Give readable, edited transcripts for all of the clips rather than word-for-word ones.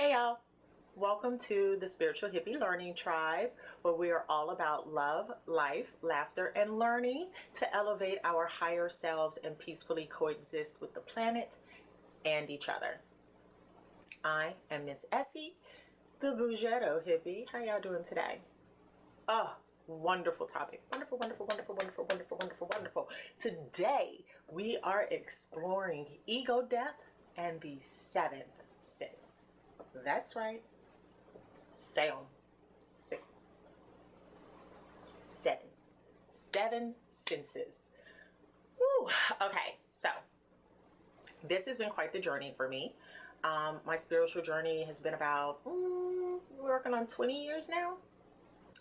Hey y'all, welcome to the Spiritual Hippie Learning Tribe, where we are all about love, life, laughter, and learning to elevate our higher selves and peacefully coexist with the planet and each other. I am Miss Essie, the Boughetto Hippie. How y'all doing today? Oh, wonderful topic. Wonderful, wonderful, wonderful, wonderful, wonderful, wonderful, wonderful. Today, we are exploring ego death and the seventh sense. That's right. Seven. Seven senses. Woo. Okay, so this has been quite the journey for me. My spiritual journey has been about working on 20 years now.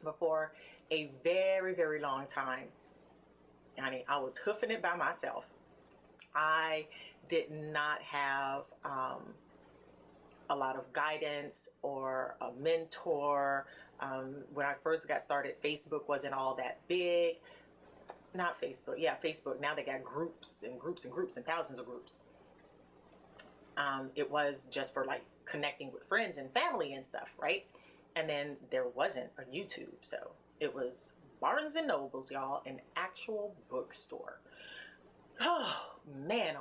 Before a very, very long time, I was hoofing it by myself. I did not have a lot of guidance or a mentor. When I first got started, Facebook wasn't all that big. Not Facebook, yeah, Facebook. Now they got groups and groups and groups and thousands of groups. It was just for like connecting with friends and family and stuff, right? And then there wasn't a YouTube, so it was Barnes and Nobles, y'all, an actual bookstore. Oh man.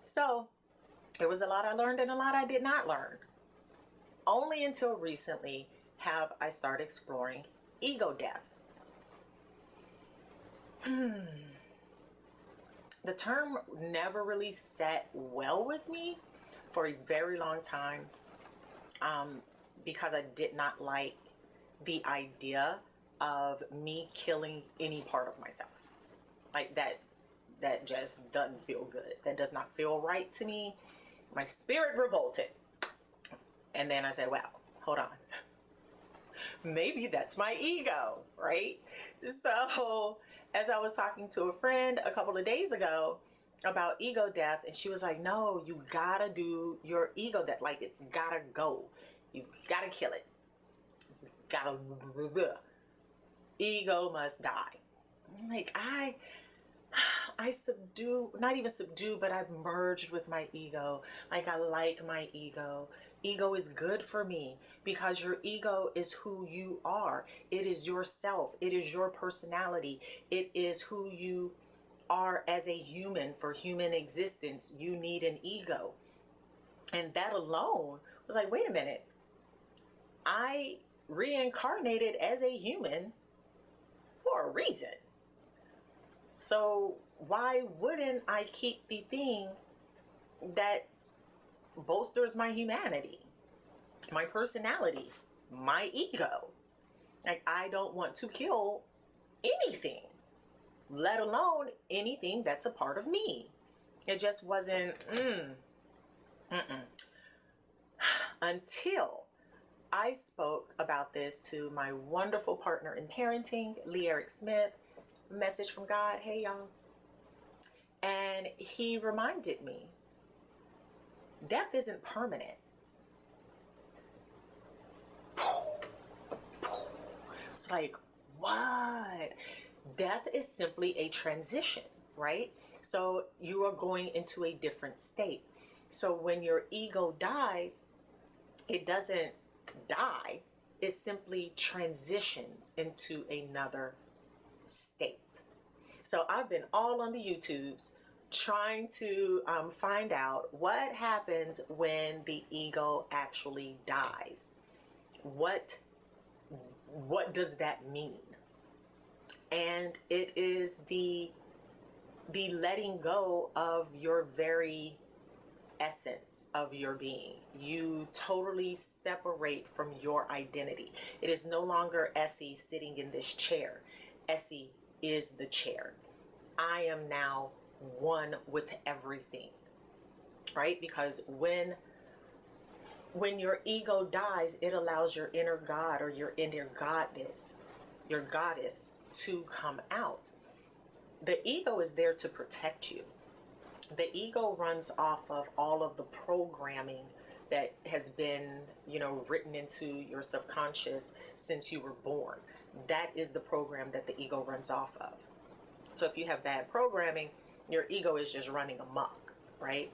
So there was a lot I learned and a lot I did not learn. Only until recently have I started exploring ego death. The term never really sat well with me for a very long time, because I did not like the idea of me killing any part of myself. Like that just doesn't feel good. That does not feel right to me. My spirit revolted. And then I said, wow, hold on. Maybe that's my ego, right? So as I was talking to a friend a couple of days ago about ego death, and she was like, no, you gotta do your ego death. Like, it's gotta go. You gotta kill it. It's gotta, ego must die. I'm like, I subdue, not even subdue, but I've merged with my ego. Like, I like my ego. Ego is good for me because your ego is who you are. It is yourself. It is your personality. It is who you are as a human. For human existence, you need an ego. And that alone was like, wait a minute. I reincarnated as a human for a reason. So why wouldn't I keep the thing that bolsters my humanity, my personality, my ego? Like, I don't want to kill anything, let alone anything that's a part of me. It just wasn't, until I spoke about this to my wonderful partner in parenting, Lee Eric Smith. Message from God, hey y'all. And he reminded me, death isn't permanent. It's like, what? Death is simply a transition, right? So you are going into a different state. So when your ego dies, it doesn't die. It simply transitions into another state. So I've been all on the YouTubes trying to find out what happens when the ego actually dies. What does that mean? And it is the letting go of your very essence of your being. You totally separate from your identity. It is no longer Essie sitting in this chair. Essie is the chair. I am now one with everything, right? Because when your ego dies, it allows your inner God or your inner goddess to come out. The ego is there to protect you. The ego runs off of all of the programming that has been, written into your subconscious since you were born. That is the program that the ego runs off of. So if you have bad programming, your ego is just running amok, right?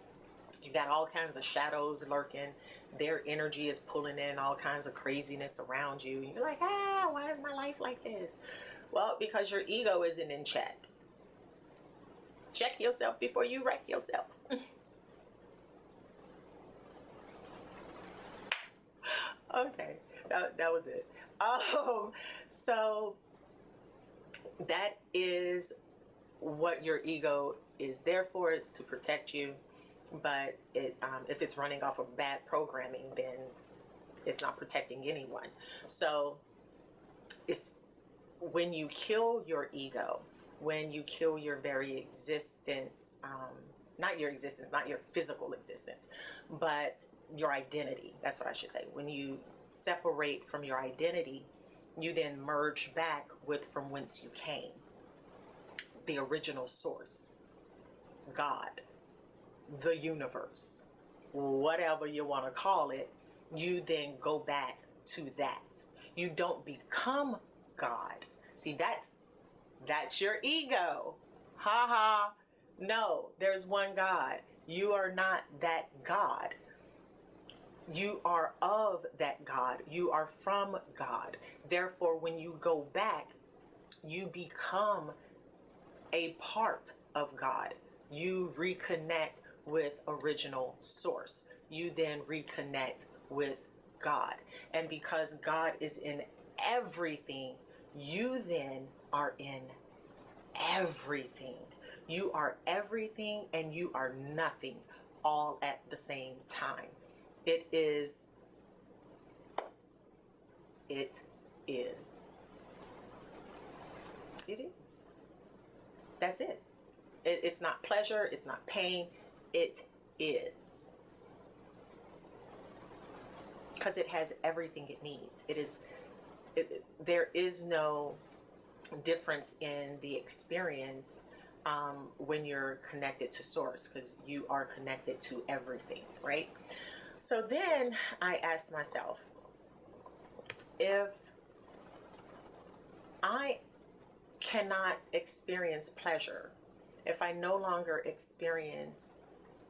You got all kinds of shadows lurking. Their energy is pulling in all kinds of craziness around you. You're like, why is my life like this? Well, because your ego isn't in check. Check yourself before you wreck yourself. Okay, that was it. So that is what your ego is there for. It's to protect you. But if it's running off of bad programming, then it's not protecting anyone. So it's when you kill your ego, when you kill your very existence, not your existence, not your physical existence, but your identity. That's what I should say. When you separate from your identity, you then merge back with from whence you came, the original source, God, the universe, whatever you want to call it. You then go back to that. You don't become God. See, that's your ego. Ha ha. No, there's one God. You are not that God. You are of that God. You are from God. Therefore, when you go back, you become a part of God. You reconnect with original source. You then reconnect with God. And because God is in everything, you then are in everything. You are everything and you are nothing all at the same time. It is. It is. That's it. It's not pleasure. It's not pain. It is. Because it has everything it needs. There is no difference in the experience when you're connected to source, because you are connected to everything, right? So then I asked myself, if I cannot experience pleasure, if I no longer experience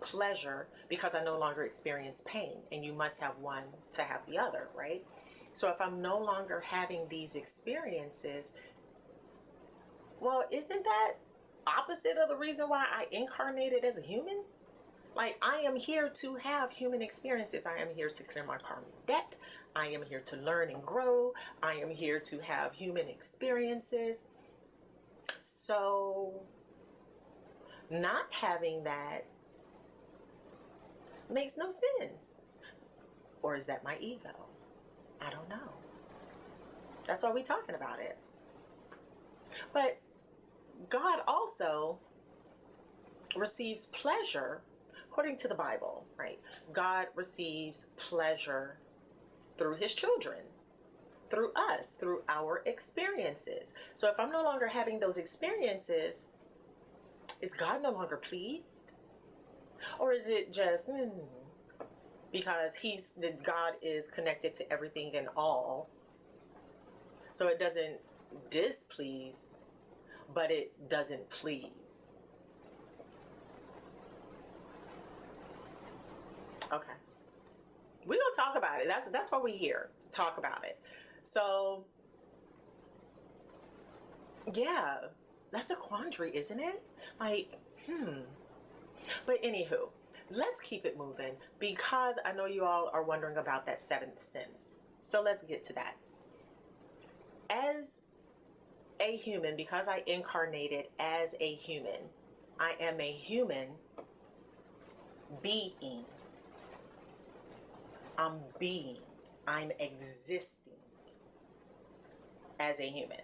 pleasure because I no longer experience pain, and you must have one to have the other, right? So if I'm no longer having these experiences, well, isn't that opposite of the reason why I incarnated as a human? Like, I am here to have human experiences. I am here to clear my karmic debt. I am here to learn and grow. I am here to have human experiences. So not having that makes no sense. Or is that my ego? I don't know. That's why we're talking about it. But God also receives pleasure according to the Bible, right? God receives pleasure through his children, through us, through our experiences. So if I'm no longer having those experiences, is God no longer pleased? Or is it just because God is connected to everything and all, so it doesn't displease, but it doesn't please? Okay, we're gonna talk about it. That's why we're here, to talk about it. So yeah, that's a quandary, isn't it? Like, But anywho, let's keep it moving, because I know you all are wondering about that seventh sense. So let's get to that. As a human, because I incarnated as a human, I am a human being. I'm being. I'm existing as a human.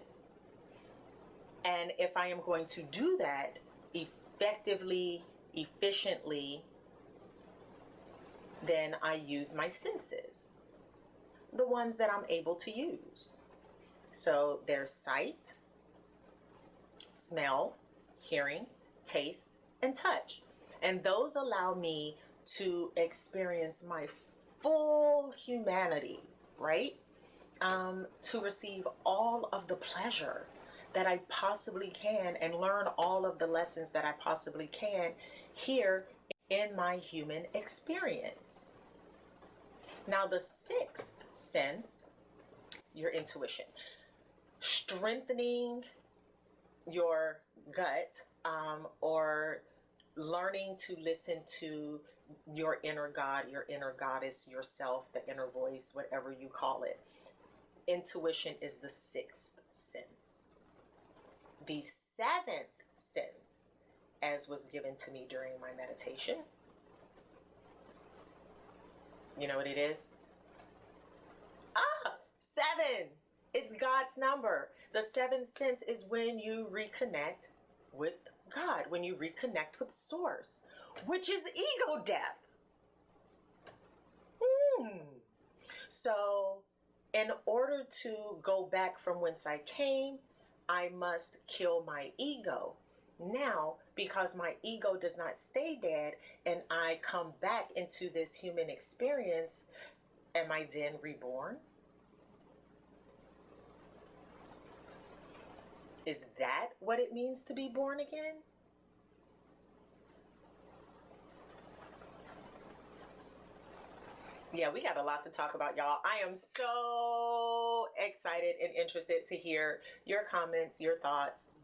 And if I am going to do that effectively, efficiently, then I use my senses, the ones that I'm able to use. So there's sight, smell, hearing, taste, and touch. And those allow me to experience my full humanity, right? To receive all of the pleasure that I possibly can and learn all of the lessons that I possibly can here in my human experience. Now, the sixth sense, your intuition, strengthening your gut, or learning to listen to your inner God, your inner goddess, yourself, the inner voice, whatever you call it. Intuition is the sixth sense. The seventh sense, as was given to me during my meditation, you know what it is? Seven. It's God's number. The seventh sense is when you reconnect with God, when you reconnect with Source, which is ego death. So, in order to go back from whence I came, I must kill my ego. Now, because my ego does not stay dead and I come back into this human experience, am I then reborn? Is that what it means to be born again? Yeah, we got a lot to talk about, y'all. I am so excited and interested to hear your comments, your thoughts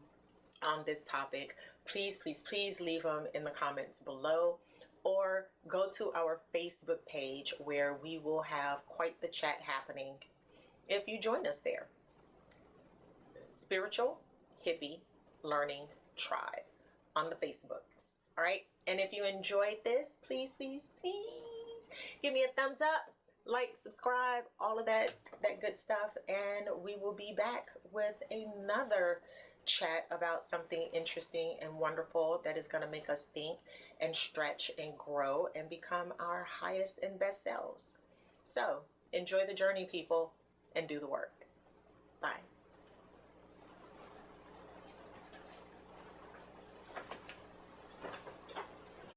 on this topic. Please, please, please leave them in the comments below, or go to our Facebook page where we will have quite the chat happening if you join us there. Spiritual Hippie Learning Tribe on the Facebooks. All right. And if you enjoyed this, please, please, please give me a thumbs up, like, subscribe, all of that good stuff. And we will be back with another chat about something interesting and wonderful that is going to make us think and stretch and grow and become our highest and best selves. So enjoy the journey, people, and do the work.